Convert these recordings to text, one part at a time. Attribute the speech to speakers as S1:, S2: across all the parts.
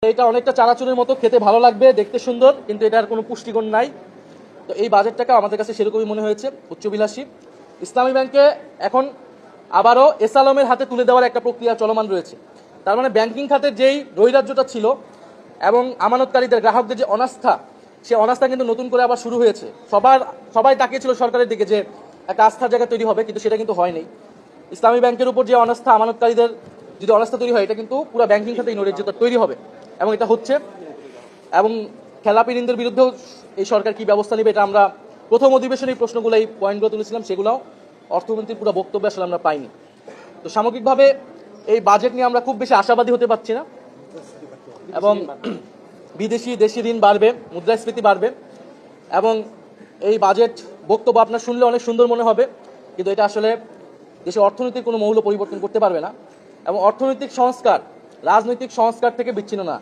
S1: এটা অনেকটা চানাচুরের মতো খেতে ভালো লাগবে, দেখতে সুন্দর, কিন্তু এটার কোনো পুষ্টিগুণ নাই। তো এই বাজেটটাকে আমাদের কাছে সেরকমই মনে হয়েছে, উচ্চবিলাসী। ইসলামী ব্যাংকে এখন আবারও এস আলমের হাতে তুলে দেওয়ার একটা প্রক্রিয়া চলমান রয়েছে। তার মানে ব্যাংকিং খাতের যেই নৈরাজ্যটা ছিল এবং আমানতকারীদের গ্রাহকদের যে অনাস্থা, সে অনাস্থা কিন্তু নতুন করে আবার শুরু হয়েছে। সবাই তাকিয়েছিল সরকারের দিকে যে একটা আস্থার জায়গা তৈরি হবে, কিন্তু সেটা কিন্তু হয়নি। ইসলামী ব্যাংকের উপর যে অনাস্থা, আমানতকারীদের যদি অনাস্থা তৈরি হয়, এটা কিন্তু পুরো ব্যাংকিং খাতে এই নৈরাজ্যতা তৈরি হবে এবং এটা হচ্ছে। এবং খেলাপি ঋণদের বিরুদ্ধেও এই সরকার কি ব্যবস্থা নেবে, এটা আমরা প্রথম অধিবেশনে এই প্রশ্নগুলো, এই পয়েন্টগুলো তুলেছিলাম, সেগুলোও অর্থমন্ত্রীর পুরো বক্তব্য আসলে আমরা পাইনি। তো সামগ্রিকভাবে এই বাজেট নিয়ে আমরা খুব বেশি আশাবাদী হতে পারছি না এবং দেশি ঋণ বাড়বে, মুদ্রাস্ফীতি বাড়বে এবং এই বাজেট বক্তব্য আপনার শুনলে অনেক সুন্দর মনে হবে, কিন্তু এটা আসলে দেশের অর্থনীতির কোনো মৌল পরিবর্তন করতে পারবে না এবং অর্থনৈতিক সংস্কার রাজনৈতিক সংস্কার থেকে বিচ্ছিন্ন না।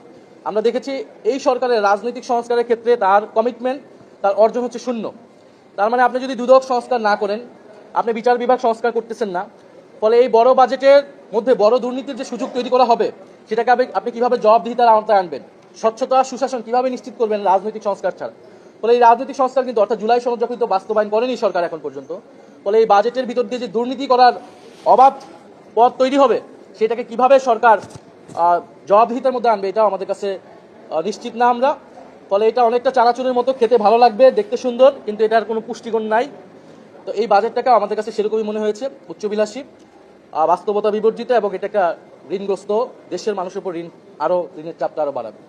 S1: আমরা দেখেছি এই সরকারের রাজনৈতিক সংস্কারের ক্ষেত্রে তার কমিটমেন্ট, তার অর্জন হচ্ছে শূন্য। তার মানে আপনি যদি দুদক সংস্কার না করেন, আপনি বিচার বিভাগ সংস্কার করতেছেন না, ফলে এই বড় বাজেটের মধ্যে বড় দুর্নীতির যে সুযোগ তৈরি করা হবে, সেটাকে আপনি কিভাবে জবাবদিহিতার আওতায় আনবেন, স্বচ্ছতা সুশাসন কিভাবে নিশ্চিত করবেন রাজনৈতিক সংস্কার ছাড়া। ফলে এই রাজনৈতিক সংস্কার কিন্তু, অর্থাৎ জুলাই সনদ যখন বাস্তবায়ন করেনি সরকার এখন পর্যন্ত, ফলে এই বাজেটের ভিতর দিয়ে যে দুর্নীতি করার অবাধ পথ তৈরি হবে, সেটাকে কিভাবে সরকার জবাবদিহিতার মধ্যে আনবে, এটা আমাদের কাছে নিশ্চিত না আমরা। ফলে এটা অনেকটা চানাচুরের মতো খেতে ভালো লাগবে, দেখতে সুন্দর, কিন্তু এটার কোনো পুষ্টিগুণ নাই। তো এই বাজেটটাকে আমাদের কাছে সেরকমই মনে হয়েছে, উচ্চবিলাসী, বাস্তবতা বিবর্জিত এবং এটা একটা ঋণগ্রস্ত দেশের মানুষের উপর ঋণের চাপটা আরো বাড়াবে।